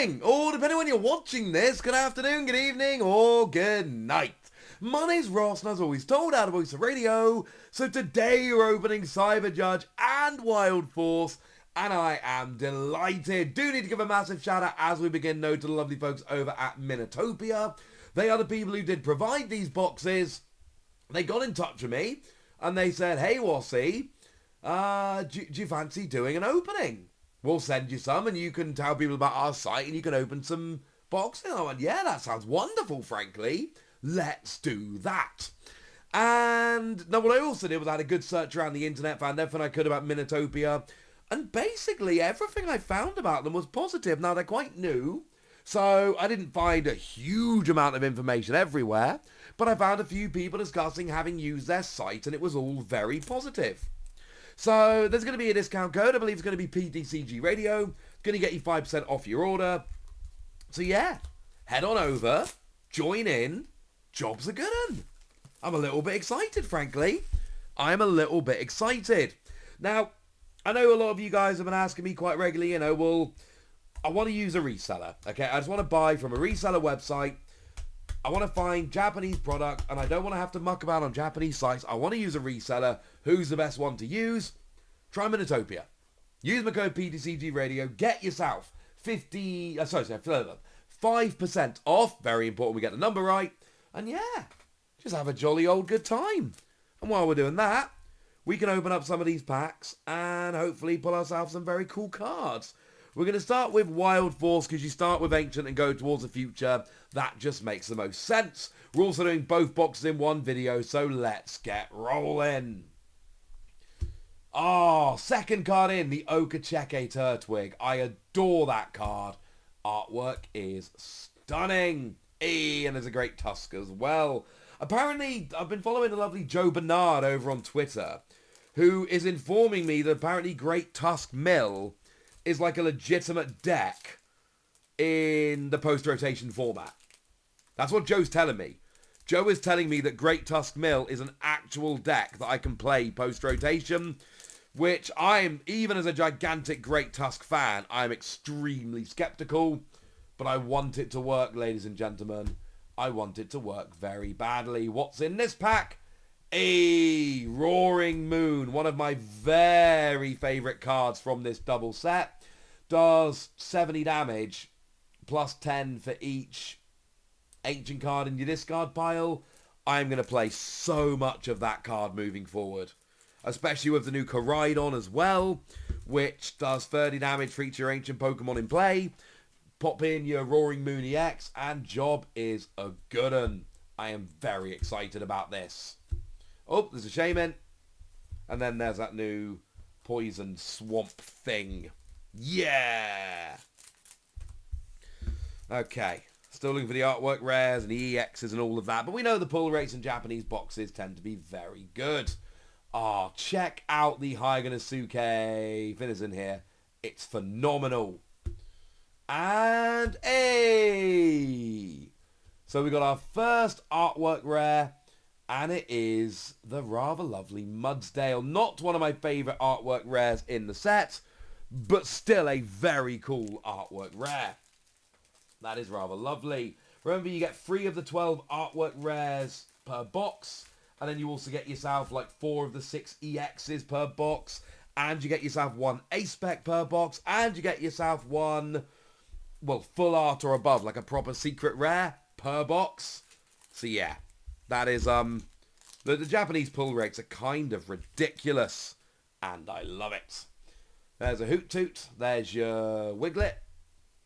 morning, or depending on when you're watching this, good afternoon, good evening, or good night. My name's Ross, and as always told out of Voice of Radio, so today we're opening Cyber Judge and Wild Force, and I am delighted. Do need to give a massive shout out as we begin, though, to the lovely folks over at Minnatopia. They are the people who did provide these boxes. They got in touch with me, and they said, hey, Wassy, do you fancy doing an opening? We'll send you some, and you can tell people about our site, and you can open some boxes. And I went, yeah, that sounds wonderful, frankly. Let's do that. And now what I also did was I had a good search around the internet, found everything I could about Minnatopia, and basically everything I found about them was positive. Now, they're quite new, so I didn't find a huge amount of information everywhere, but I found a few people discussing having used their site, and it was all very positive. So there's going to be a discount code. I believe it's going to be TCG Radio. It's going to get you 5% off your order. So yeah, head on over, join in. Job's a good one. I'm a little bit excited, frankly. I'm a little bit excited. Now, I know a lot of you guys have been asking me quite regularly, well, I want to use a reseller. Okay, I just want to buy from a reseller website. I want to find Japanese product, and I don't want to have to muck about on Japanese sites. I want to use a reseller. Who's the best one to use? Try Minnatopia. Use my code PTCG Radio. Get yourself 5% off. Very important we get the number right. And yeah, just have a jolly old good time. And while we're doing that, we can open up some of these packs and hopefully pull ourselves some very cool cards. We're going to start with Wild Force because you start with Ancient and go towards the future. That just makes the most sense. We're also doing both boxes in one video, so let's get rolling. Second card in, the Okacheke Turtwig. I adore that card. Artwork is stunning. And there's a great tusk as well. Apparently, I've been following the lovely Joe Bernard over on Twitter, who is informing me that apparently Great Tusk Mill is like a legitimate deck in the post-rotation format. That's what Joe's telling me. Joe is telling me that Great Tusk Mill is an actual deck that I can play post-rotation, which I'm, even as a gigantic Great Tusk fan, I'm extremely skeptical, but I want it to work, ladies and gentlemen. I want it to work very badly. What's in this pack? A Roaring Moon, one of my very favourite cards from this double set. Does 70 damage, plus 10 for each ancient card in your discard pile. I'm going to play so much of that card moving forward. Especially with the new Koraidon as well, which does 30 damage for each of your ancient Pokemon in play. Pop in your Roaring Moon EX, and job is a good one. I am very excited about this. Oh, there's a Shaman. And then there's that new Poison Swamp thing. Yeah! Okay. Still looking for the artwork rares and the EXs and all of that. But we know the pull rates in Japanese boxes tend to be very good. Check out the Hyganasuke Finizen here. It's phenomenal. And so we got our first artwork rare, and it is the rather lovely Mudsdale. Not one of my favourite artwork rares in the set, but still a very cool artwork rare. That is rather lovely. Remember, you get 3 of the 12 artwork rares per box, and then you also get yourself like 4 of the 6 EXs per box, and you get yourself 1 A-Spec per box, and you get yourself 1... full art or above, like a proper secret rare per box. So yeah, that is, the Japanese pull rates are kind of ridiculous, and I love it. There's a Hoot Toot, there's your Wiglet.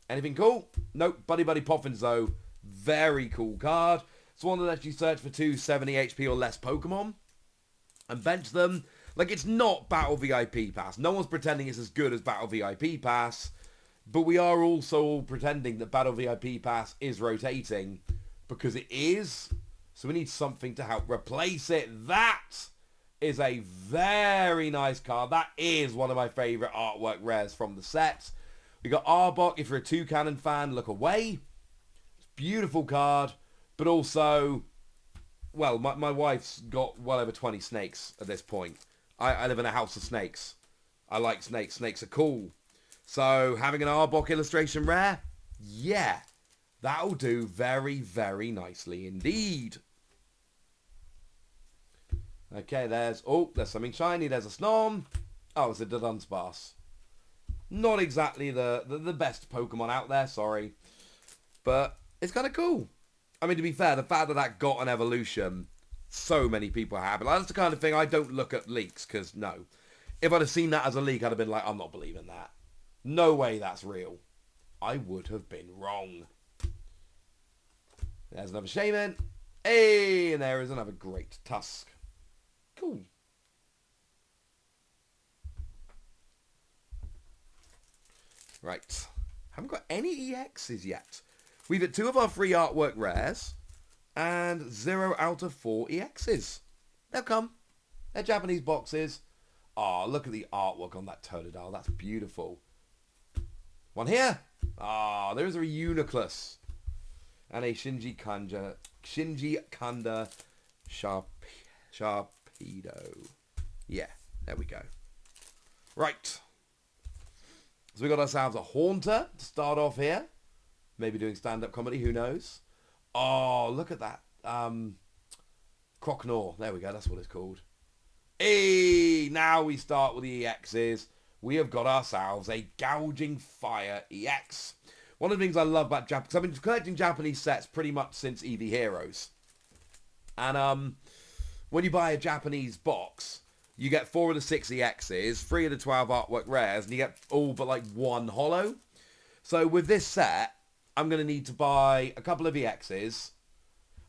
Anything cool? Nope, Buddy Buddy Poffins though, very cool card. It's one that lets you search for 2 70 HP or less Pokemon, and bench them. Like, it's not Battle VIP Pass. No one's pretending it's as good as Battle VIP Pass. But we are also all pretending that Battle VIP Pass is rotating, because it is. So we need something to help replace it. That is a very nice card. That is one of my favourite artwork rares from the set. We got Arbok. If you're a Toucannon fan, look away. It's a beautiful card. But also, well, my wife's got well over 20 snakes at this point. I live in a house of snakes. I like snakes. Snakes are cool. So having an Arbok illustration rare, Yeah, that'll do very, very nicely indeed. Okay, there's something shiny. There's a Snom. Oh, it's a Dunsparce. Not exactly the best Pokemon out there, sorry. But it's kind of cool. I mean, to be fair, the fact that that got an evolution, so many people have it. Like, that's the kind of thing I don't look at leaks, because no. If I'd have seen that as a leak, I'd have been like, I'm not believing that. No way that's real. I would have been wrong. There's another Shaman. Hey, and there is another Great Tusk. Cool. Right. Haven't got any EXs yet. We've hit 2 of our free artwork rares and 0 out of 4 EXs. They'll come. They're Japanese boxes. Oh, look at the artwork on that Totodile. That's beautiful. One here. Ah, there's a Uniclus. And a Shinji Kanda Sharpedo. Yeah, there we go. Right. So we got ourselves a Haunter to start off here. Maybe doing stand-up comedy, who knows? Oh, look at that. Croconaw. There we go, that's what it's called. Hey, now we start with the EXs. We have got ourselves a Gouging Fire EX. One of the things I love about Japan, because I've been collecting Japanese sets pretty much since EV Heroes. And when you buy a Japanese box, you get 4 of the 6 EXs, 3 of the 12 artwork rares, and you get all but like 1 holo. So with this set, I'm going to need to buy a couple of EXs,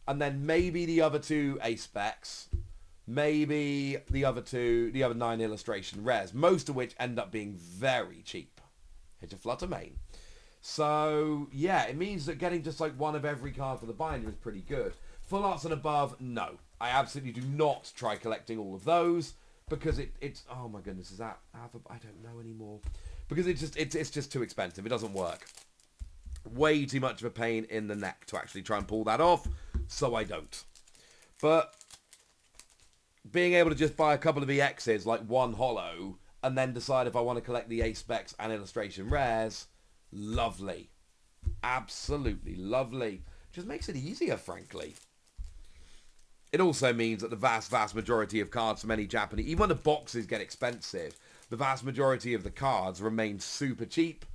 and then maybe the other 2 ace specs, maybe the other 9 illustration rares, most of which end up being very cheap. Hit a Flutter Mane. So, yeah, it means that getting just like 1 of every card for the binder is pretty good. Full arts and above, no. I absolutely do not try collecting all of those, because it's oh my goodness, is that alpha? I don't know anymore. Because it's just too expensive. It doesn't work. Way too much of a pain in the neck to actually try and pull that off, so I don't. But being able to just buy a couple of EXs, like 1 holo, and then decide if I want to collect the ace specs and illustration rares, lovely. Absolutely lovely. Just makes it easier, frankly. It also means that the vast majority of cards from any Japanese, even when the boxes get expensive, the vast majority of the cards remain super cheap.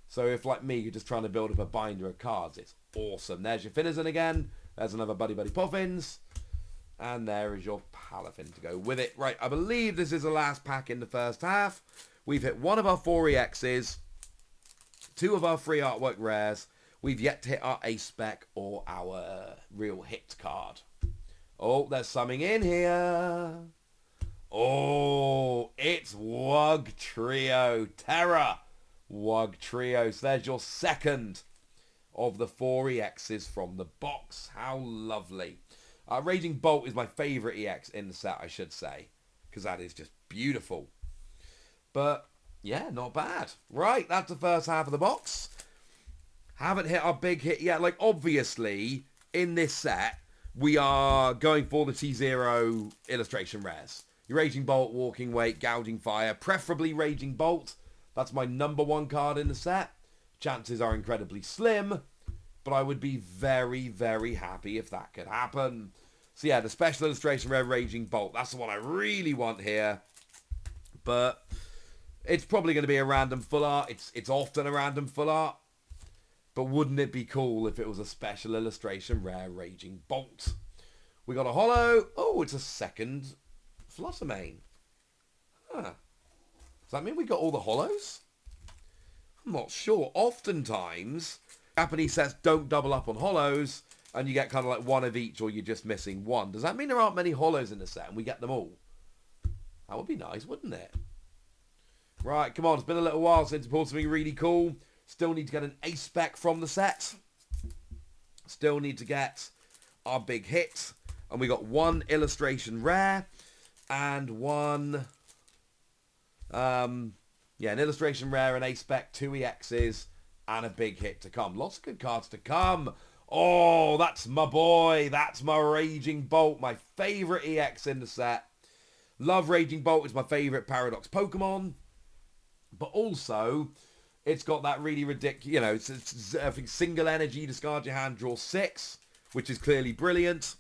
So if, like me, you're just trying to build up a binder of cards, it's awesome. There's your Finizen again. There's another Buddy Puffins. And there is your Palafin to go with it. Right, I believe this is the last pack in the first half. We've hit 1 of our 4 EXs, 2 of our free artwork rares. We've yet to hit our ace spec or our real hit card. Oh, there's something in here. Oh, it's Wug Trio Terror. Wug Trio. So there's your second of the 4 EXs from the box. How lovely. Raging Bolt is my favourite EX in the set, I should say, because that is just beautiful. But, yeah, not bad. Right, that's the first half of the box. Haven't hit our big hit yet. Like, obviously, in this set, we are going for the T0 illustration rares. Your Raging Bolt, Walking Weight, Gouging Fire, preferably Raging Bolt. That's my number 1 card in the set. Chances are incredibly slim, but I would be very, very happy if that could happen. So yeah, the special illustration rare Raging Bolt. That's the one I really want here. But it's probably going to be a random full art. It's often a random full art. But wouldn't it be cool if it was a special illustration rare Raging Bolt? We got a holo. Oh, it's a second Flutter Mane. Huh. Does that mean we got all the holos? I'm not sure. Oftentimes, Japanese sets don't double up on holos, and you get kind of like 1 of each, or you're just missing 1. Does that mean there aren't many holos in the set, and we get them all? That would be nice, wouldn't it? Right, come on. It's been a little while since we pulled something really cool. Still need to get an ace spec from the set. Still need to get our big hit. And we got 1 illustration rare and 1... an illustration rare, an ace spec, 2 EXs, and a big hit to come. Lots of good cards to come. Oh, that's my boy. That's my Raging Bolt, my favourite EX in the set. Love Raging Bolt. It's my favourite Paradox Pokemon. But also, It's got that really ridiculous, you know, I think single energy, discard your hand, draw 6, which is clearly brilliant.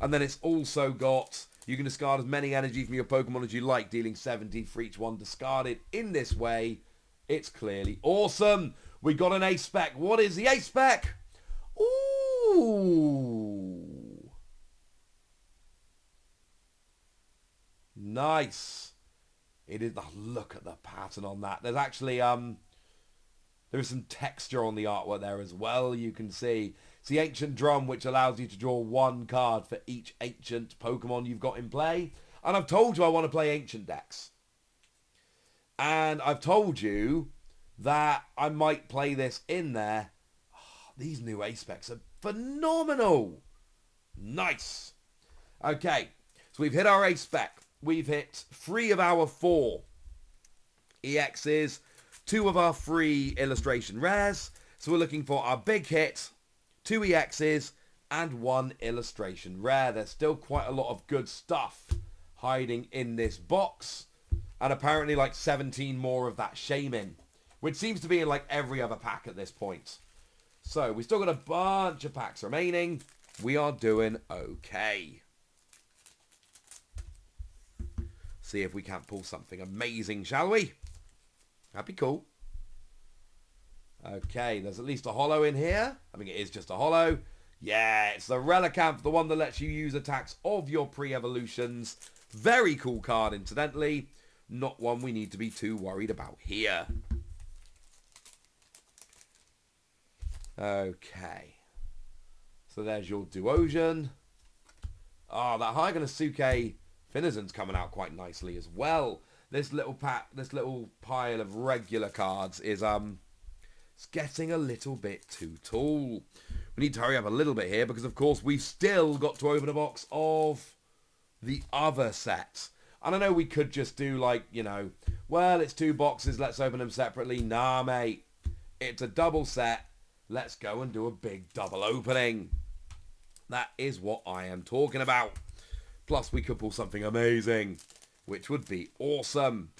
And then it's also got, you can discard as many energy from your Pokemon as you like, dealing 70 for each one discarded. In this way, it's clearly awesome. We got an ace spec. What is the ace spec? Ooh. Nice. It is, look at the pattern on that. There's actually, there is some texture on the artwork there as well, you can see. It's the Ancient Drum, which allows you to draw 1 card for each Ancient Pokemon you've got in play. And I've told you I want to play Ancient decks. And I've told you that I might play this in there. Oh, these new ace specs are phenomenal. Nice. Okay, so we've hit our ace spec. We've hit 3 of our 4 EXs, 2 of our 3 illustration rares. So we're looking for our big hit, 2 EXs, and 1 illustration rare. There's still quite a lot of good stuff hiding in this box. And apparently like 17 more of that Shaman, which seems to be in like every other pack at this point. So we've still got a bunch of packs remaining. We are doing okay. See if we can't pull something amazing, shall we? That'd be cool. Okay, there's at least a holo in here. I think it is just a holo. Yeah, it's the Relicamp, the one that lets you use attacks of your pre-evolutions. Very cool card, incidentally. Not one we need to be too worried about here. Okay. So there's your Duosion. Oh, that Hygonosuke Finazon's coming out quite nicely as well. This little pile of regular cards is it's getting a little bit too tall. We need to hurry up a little bit here because of course we've still got to open a box of the other set. And I know we could just do like, you know, well, it's 2 boxes, let's open them separately. Nah, mate. It's a double set. Let's go and do a big double opening. That is what I am talking about. Plus, we could pull something amazing, which would be awesome.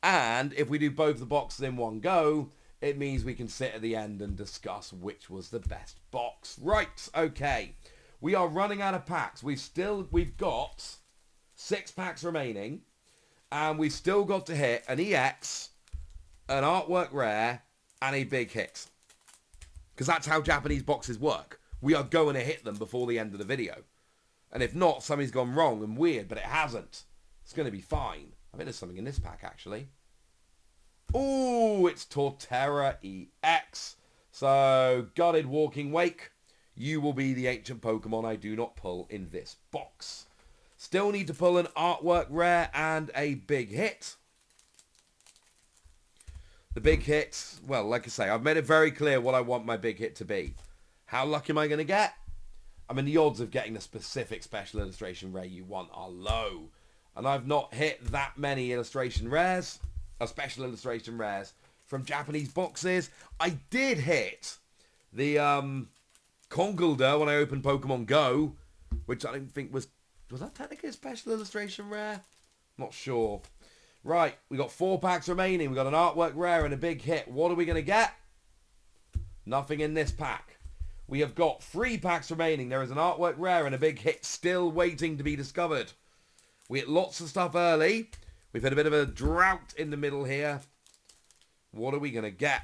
And if we do both the boxes in one go, it means we can sit at the end and discuss which was the best box. Right, okay. We are running out of packs. We've got 6 packs remaining, and we've still got to hit an EX, an artwork rare, and a big hit. Because that's how Japanese boxes work. We are going to hit them before the end of the video. And if not, something's gone wrong and weird, but it hasn't. It's going to be fine. I think there's something in this pack, actually. Ooh, it's Torterra EX. So, Guarded Walking Wake. You will be the ancient Pokemon I do not pull in this box. Still need to pull an artwork rare and a big hit. The big hit, well, like I say, I've made it very clear what I want my big hit to be. How lucky am I going to get? I mean, the odds of getting the specific special illustration rare you want are low. And I've not hit that many illustration rares, or special illustration rares, from Japanese boxes. I did hit the Conkeldurr when I opened Pokemon Go, which I don't think was that technically a special illustration rare? Not sure. Right, we got 4 packs remaining. We got an artwork rare and a big hit. What are we going to get? Nothing in this pack. We have got 3 packs remaining. There is an artwork rare and a big hit still waiting to be discovered. We hit lots of stuff early. We've had a bit of a drought in the middle here. What are we going to get?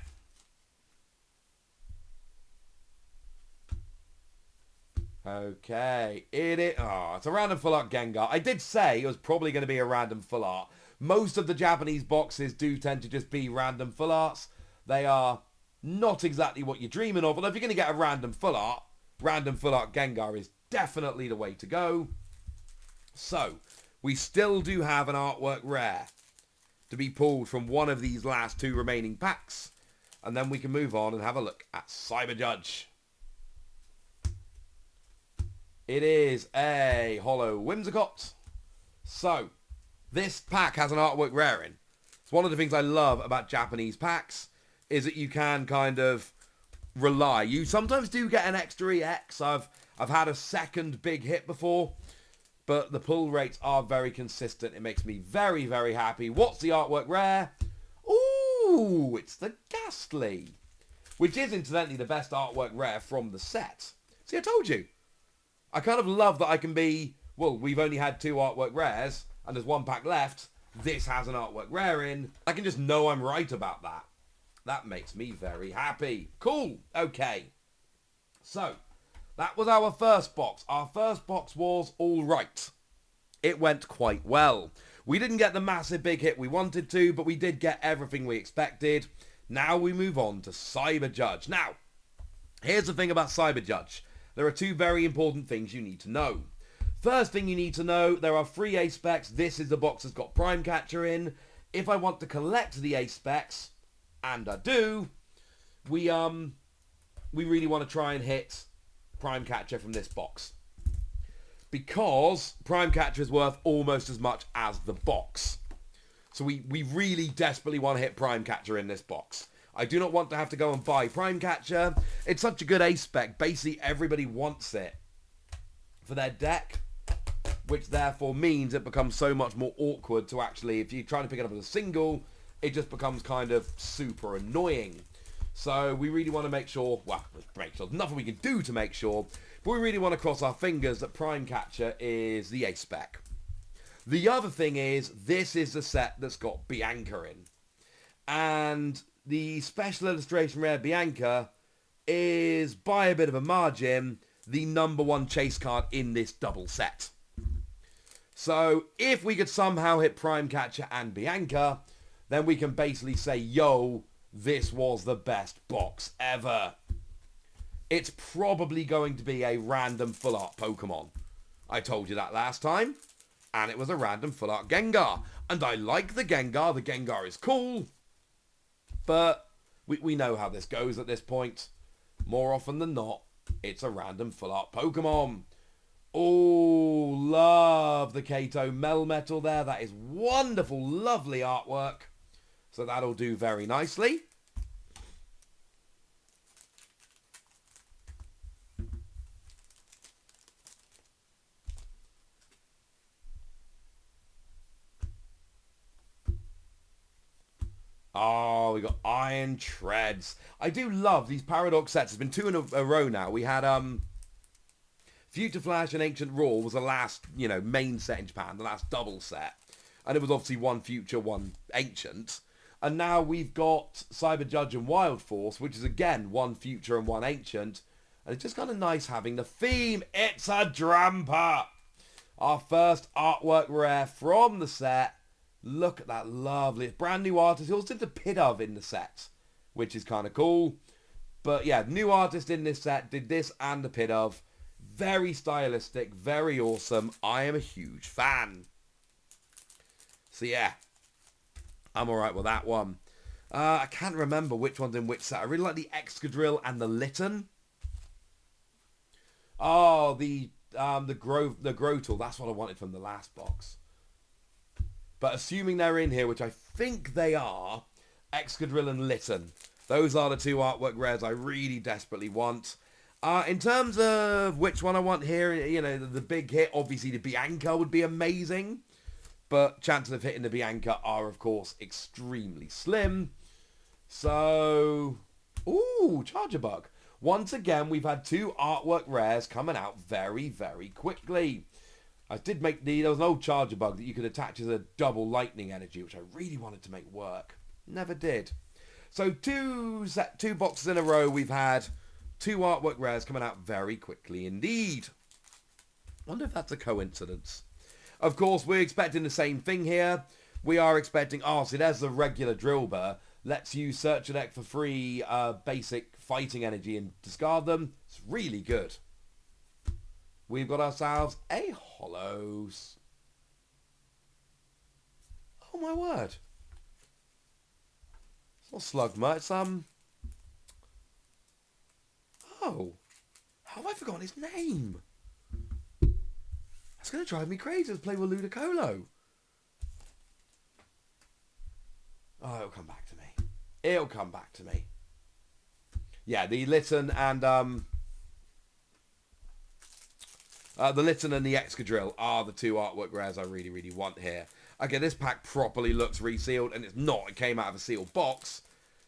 Okay. It's a random full art Gengar. I did say it was probably going to be a random full art. Most of the Japanese boxes do tend to just be random full arts. They are not exactly what you're dreaming of. Although if you're going to get a random full art Gengar is definitely the way to go. So, we still do have an artwork rare to be pulled from one of these last 2 remaining packs. And then we can move on and have a look at Cyber Judge. It is a Holo Whimsicott. So, this pack has an artwork rare in. It's one of the things I love about Japanese packs is that you can kind of rely. You sometimes do get an extra EX. I've had a second big hit before, but the pull rates are very consistent. It makes me very, very happy. What's the artwork rare? Ooh! Ooh, it's the Ghastly, which is incidentally the best artwork rare from the set. See, I told you. I kind of love that I can be, well, we've only had 2 artwork rares, and there's 1 pack left. This has an artwork rare in. I can just know I'm right about that. That makes me very happy. Cool. Okay. So, that was our first box. Our first box was all right. It went quite well. We didn't get the massive big hit we wanted to, but we did get everything we expected. Now we move on to Cyber Judge. Now, here's the thing about Cyber Judge. There are 2 very important things you need to know. First thing you need to know, there are 3 A-Specs. This is the box that's got Prime Catcher in. If I want to collect the A-Specs, and I do, we really want to try and hit Prime Catcher from this box. Because Prime Catcher is worth almost as much as the box. So we really desperately want to hit Prime Catcher in this box. I do not want to have to go and buy Prime Catcher. It's such a good A-Spec. Basically, everybody wants it for their deck, which therefore means it becomes so much more awkward to actually, if you're trying to pick it up as a single, it just becomes kind of super annoying. So we really want to make sure, well, there's nothing we can do to make sure, but we really want to cross our fingers that Prime Catcher is the A-Spec. The other thing is, this is the set that's got Bianca in. And the special illustration rare Bianca is, by a bit of a margin, the #1 chase card in this double set. So if we could somehow hit Prime Catcher and Bianca, then we can basically say, yo, this was the best box ever. It's probably going to be a random full art Pokemon. I told you that last time. And it was a random full art Gengar. And I like the Gengar. The Gengar is cool. But we know how this goes at this point. More often than not, it's a random full art Pokemon. Oh, love the Kato Melmetal there. That is wonderful, lovely artwork. So that'll do very nicely. Oh, we got Iron Treads. I do love these Paradox sets. It's been 2 in a row now. We had Future Flash and Ancient Roar was the last, main set in Japan, the last double set. And it was obviously 1 Future, 1 Ancient. And now we've got Cyber Judge and Wild Force, which is again 1 Future and 1 Ancient. And it's just kind of nice having the theme. It's a Drampa. Our first artwork rare from the set. Look at that lovely, brand new artist. He also did the Pidove in the set, which is kind of cool. But yeah, new artist in this set, did this and the Pidove. Very stylistic, very awesome. I am a huge fan. So yeah, I'm alright with that one. I can't remember which one's in which set. I really like the Excadrill and the Litten. Oh, the Grotle. That's what I wanted from the last box. But assuming they're in here, which I think they are, Excadrill and Litten. Those are the 2 artwork rares I really desperately want. In terms of which one I want here, the big hit, obviously the Bianca would be amazing. But chances of hitting the Bianca are, of course, extremely slim. So, ooh, Charger Bug. Once again, we've had 2 artwork rares coming out very, very quickly. I did make there was an old Charger Bug that you could attach as a double lightning energy, which I really wanted to make work. Never did. So 2 boxes in a row, we've had 2 artwork rares coming out very quickly indeed. Wonder if that's a coincidence. Of course, we're expecting the same thing here. We are expecting, see, there's the regular Drillbur. Lets you search a deck for free basic fighting energy and discard them. It's really good. We've got ourselves a Hollows. Oh my word. It's not Slugma, it's Oh. How have I forgotten his name? That's going to drive me crazy to play with Ludicolo. Oh, it'll come back to me. It'll come back to me. Yeah, the Litten and the Litten and the Excadrill are the 2 artwork rares I really, really want here. Okay, this pack properly looks resealed, and it's not. It came out of a sealed box,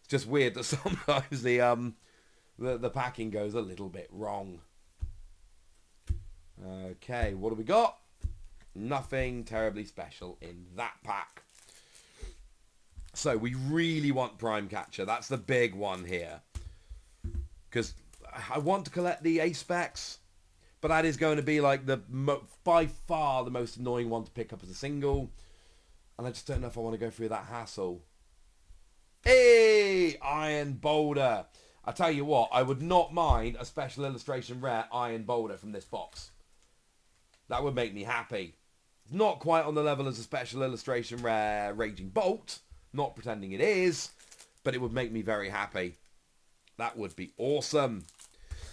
Just weird that sometimes the packing goes a little bit wrong. Okay, what do we got? Nothing terribly special in that pack. So we really want Prime Catcher. That's the big one here. Because I want to collect the A-Specs, but that is going to be like by far the most annoying one to pick up as a single. And I just don't know if I want to go through that hassle. Hey! Iron Boulder. I tell you what, I would not mind a special illustration rare Iron Boulder from this box. That would make me happy. It's not quite on the level as a special illustration rare Raging Bolt. Not pretending it is. But it would make me very happy. That would be awesome.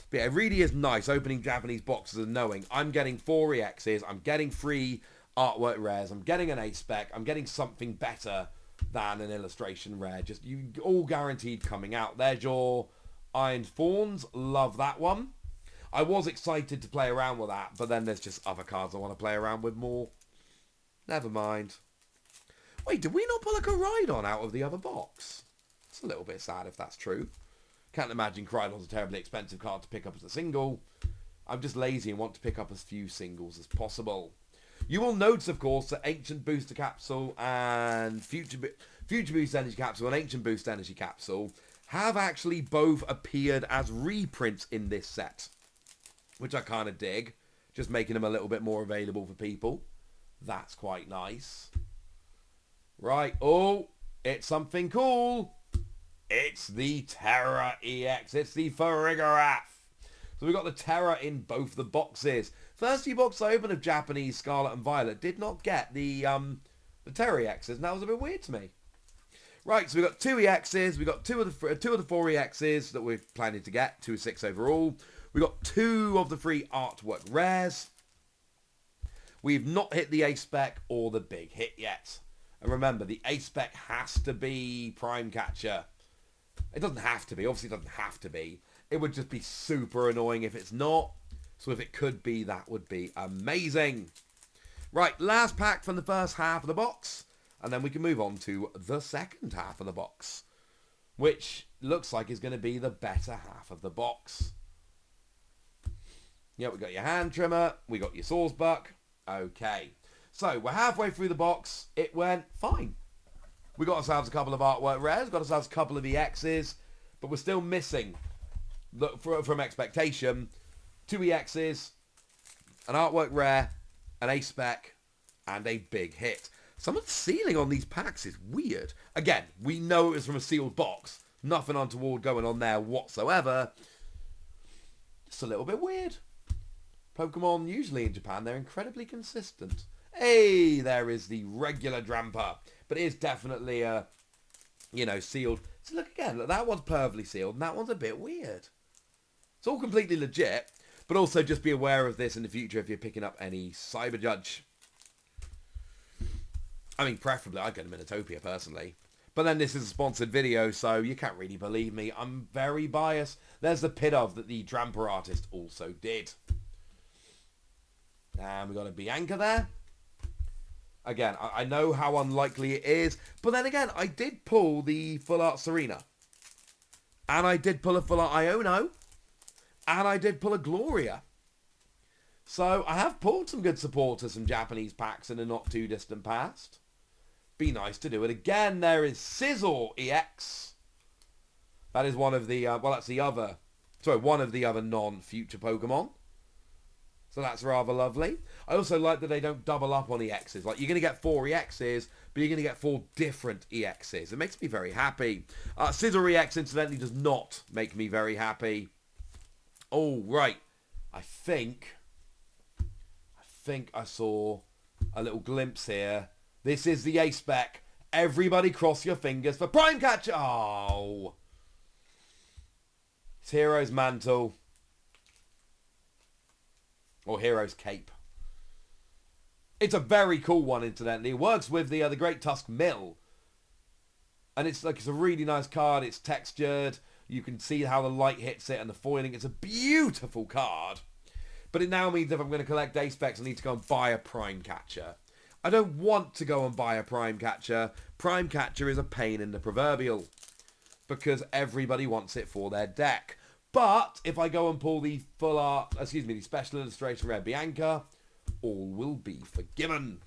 But yeah, it really is nice opening Japanese boxes and knowing I'm getting 4 EXs, I'm getting 3 artwork rares, I'm getting an A-Spec, I'm getting something better than an illustration rare. Just you all guaranteed coming out. There's your Iron Fawns. Love that one. I was excited to play around with that, but then there's just other cards I want to play around with more. Never mind. Wait, did we not pull a Koraidon out of the other box? It's a little bit sad if that's true. Can't imagine Koraidon's a terribly expensive card to pick up as a single. I'm just lazy and want to pick up as few singles as possible. You will notice, of course, that Ancient Booster Capsule and Future Boost Energy Capsule and Ancient Boost Energy Capsule have actually both appeared as reprints in this set, which I kind of dig. Just making them a little bit more available for people. That's quite nice. Right. Oh, it's something cool. It's the Terra EX. It's the Farigiraf. So we've got the Terra in both the boxes. First few boxes I opened of Japanese Scarlet and Violet did not get the Terra EXs, and that was a bit weird to me. Right, so we've got 2 EXs. We've got two of the 4 EXs that we're planning to get. 2 of 6 overall. We've got 2 of the 3 artwork rares. We've not hit the A-Spec or the big hit yet. And remember, the A-Spec has to be Prime Catcher. It doesn't have to be. Obviously, it doesn't have to be. It would just be super annoying if it's not. So if it could be, that would be amazing. Right, last pack from the first half of the box. And then we can move on to the second half of the box, which looks like is going to be the better half of the box. Yeah, we got your hand trimmer. We got your Sawsbuck. Okay. So we're halfway through the box. It went fine. We got ourselves a couple of artwork rares. Got ourselves a couple of EXs. But we're still missing, from expectation, 2 EXs, an artwork rare, an A-Spec, and a big hit. Some of the sealing on these packs is weird. Again, we know it was from a sealed box. Nothing untoward going on there whatsoever. Just a little bit weird. Pokemon, usually in Japan, they're incredibly consistent. Hey, there is the regular Drampa. But it is definitely, sealed. So look again, look, that one's perfectly sealed, and that one's a bit weird. It's all completely legit, but also just be aware of this in the future if you're picking up any Cyber Judge. I mean, preferably, I'd go to Minnatopia, personally. But then this is a sponsored video, so you can't really believe me. I'm very biased. There's the Pidove that the Drampa artist also did. And we got a Bianca there. Again, I know how unlikely it is. But then again, I did pull the Full Art Serena. And I did pull a Full Art Iono. And I did pull a Gloria. So I have pulled some good supporters from Japanese packs in a not too distant past. Be nice to do it again. There is Scizor EX. That is one of the, one of the other non-future Pokemon. So that's rather lovely. I also like that they don't double up on EXs. Like, you're going to get 4 EXs, but you're going to get 4 different EXs. It makes me very happy. Scizor EX, incidentally, does not make me very happy. Oh, right. I think I saw a little glimpse here. This is the A-Spec. Everybody cross your fingers for Prime Catcher. Oh. It's Hero's Mantle. Or Hero's Cape. It's a very cool one, incidentally. It works with the Great Tusk Mill. And it's a really nice card. It's textured. You can see how the light hits it and the foiling. It's a beautiful card. But it now means if I'm going to collect A-Specs, I need to go and buy a Prime Catcher. I don't want to go and buy a Prime Catcher. Prime Catcher is a pain in the proverbial. because everybody wants it for their deck. But if I go and pull the the special illustration rare Bianca, all will be forgiven.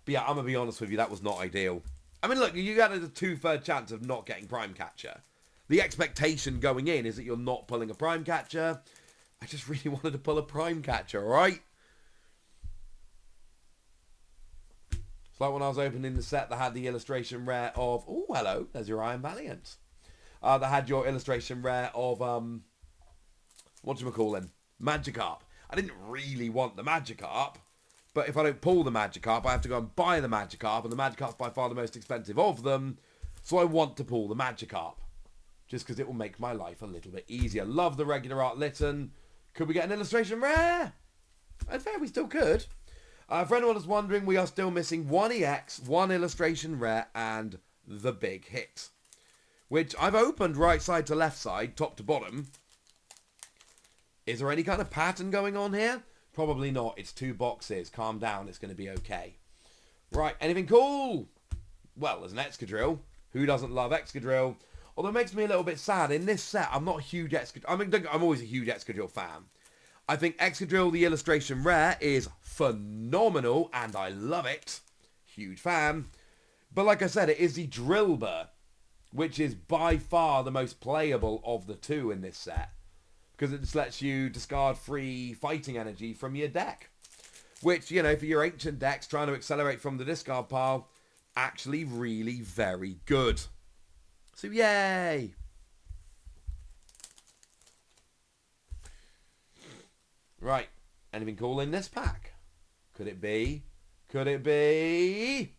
But yeah, I'm going to be honest with you, that was not ideal. I mean, look, you got a 2/3 chance of not getting Prime Catcher. The expectation going in is that you're not pulling a Prime Catcher. I just really wanted to pull a Prime Catcher, alright? It's like when I was opening the set that had the illustration rare of... Oh, hello, there's your Iron Valiant. That had your illustration rare of... whatchamacallin'? Magikarp. I didn't really want the Magikarp. But if I don't pull the Magikarp, I have to go and buy the Magikarp. And the Magikarp's by far the most expensive of them. So I want to pull the Magikarp. Just because it will make my life a little bit easier. Love the regular art Litten. Could we get an illustration rare? I'd say we still could. For anyone that's wondering, we are still missing one EX, one illustration rare, and the big hit. Which I've opened right side to left side, top to bottom. Is there any kind of pattern going on here? Probably not. It's 2 boxes. Calm down. It's going to be okay. Right. Anything cool? Well, there's an Excadrill. Who doesn't love Excadrill? Although it makes me a little bit sad. In this set, I'm not a huge Excadrill. I mean, I'm always a huge Excadrill fan. I think Excadrill, the illustration rare, is phenomenal, and I love it. Huge fan. But like I said, it is the Drillbur, which is by far the most playable of the 2 in this set. Because it just lets you discard free fighting energy from your deck. Which, you know, for your ancient decks trying to accelerate from the discard pile, actually really very good. So, yay! Right. Anything cool in this pack? Could it be? Could it be?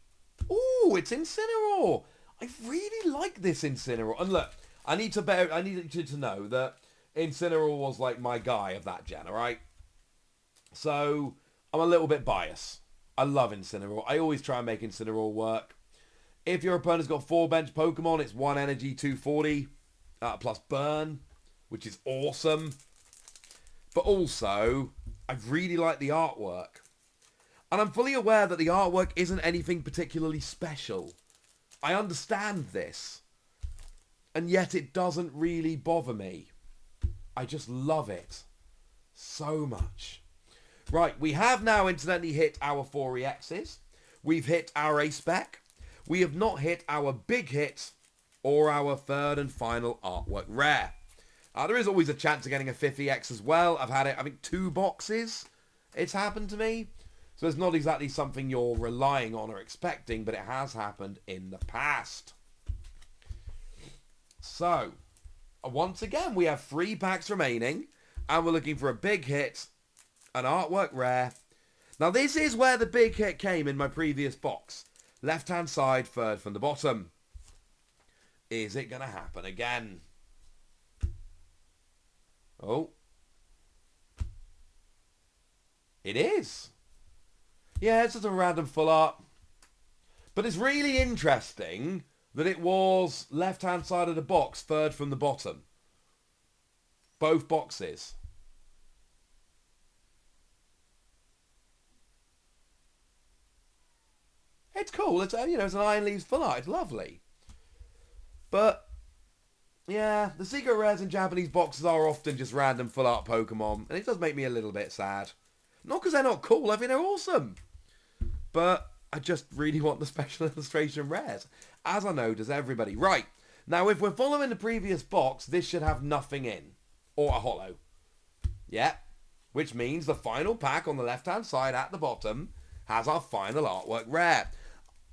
Ooh, it's Incineroar! I really like this Incineroar. And look, I need you to know that Incineroar was like my guy of that gen, alright? So, I'm a little bit biased. I love Incineroar. I always try and make Incineroar work. If your opponent's got 4 bench Pokemon, it's 1 energy, 240, plus burn, which is awesome. But also, I really like the artwork. And I'm fully aware that the artwork isn't anything particularly special. I understand this. And yet it doesn't really bother me. I just love it so much. Right, we have now incidentally hit our 4 EXs. We've hit our A-Spec. We have not hit our big hit or our 3rd and final artwork rare. There is always a chance of getting a 5th EX as well. I've had it, I think, 2 boxes. It's happened to me. So it's not exactly something you're relying on or expecting, but it has happened in the past. So, once again, we have 3 packs remaining, and we're looking for a big hit, an artwork rare. Now, this is where the big hit came in my previous box. Left-hand side, 3rd from the bottom. Is it going to happen again? Oh. It is. Yeah, it's just a random full art. But it's really interesting that it was left-hand side of the box, 3rd from the bottom. Both boxes. It's cool. It's, you know, it's an Iron Leaves full art. It's lovely. But, yeah, the secret rares in Japanese boxes are often just random full art Pokemon. And it does make me a little bit sad. Not because they're not cool. I think they're awesome. But I just really want the special illustration rares. As I know, does everybody. Right. Now, if we're following the previous box, this should have nothing in. Or a holo. Yeah. Which means the final pack on the left-hand side at the bottom has our final artwork rare.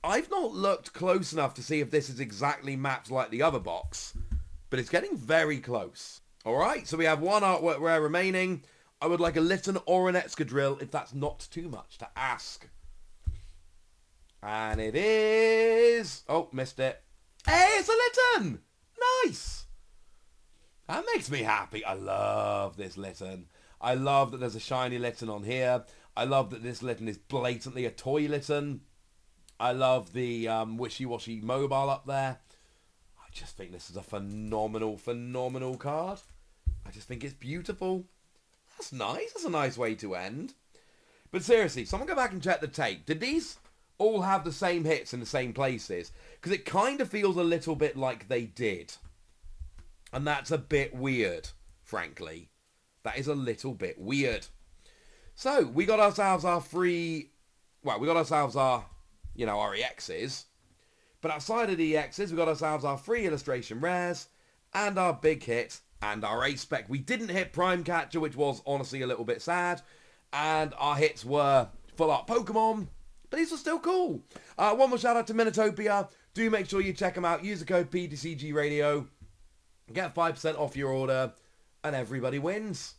I've not looked close enough to see if this is exactly mapped like the other box, but it's getting very close. Alright, so we have 1 artwork rare remaining. I would like a Litten or an Excadrill if that's not too much to ask. And it is... Oh, missed it. Hey, it's a Litten! Nice! That makes me happy. I love this Litten. I love that there's a shiny Litten on here. I love that this Litten is blatantly a toy Litten. I love the wishy-washy mobile up there. I just think this is a phenomenal, phenomenal card. I just think it's beautiful. That's nice. That's a nice way to end. But seriously, someone go back and check the tape. Did these all have the same hits in the same places. Because it kind of feels a little bit like they did. And that's a bit weird, frankly. That is a little bit weird. So, we got ourselves our free... Well, we got ourselves our, our EXs. But outside of the EXs, we got ourselves our free illustration rares, and our big hit, and our A-Spec. We didn't hit Prime Catcher, which was honestly a little bit sad. And our hits were full art Pokemon, but these were still cool. One more shout out to Minnatopia. Do make sure you check them out. Use the code PTCG Radio. Get 5% off your order, and everybody wins.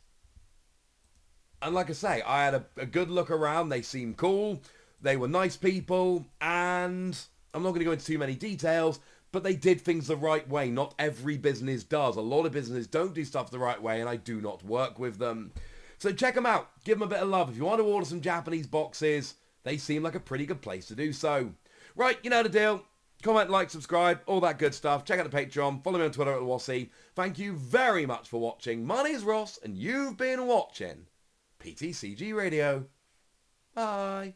And like I say, I had a good look around. They seemed cool. They were nice people. And I'm not going to go into too many details, but they did things the right way. Not every business does. A lot of businesses don't do stuff the right way, and I do not work with them. So check them out. Give them a bit of love. If you want to order some Japanese boxes, they seem like a pretty good place to do so. Right, you know the deal. Comment, like, subscribe, all that good stuff. Check out the Patreon. Follow me on Twitter @Wassy. Thank you very much for watching. My name's Ross, and you've been watching PTCG Radio. Bye.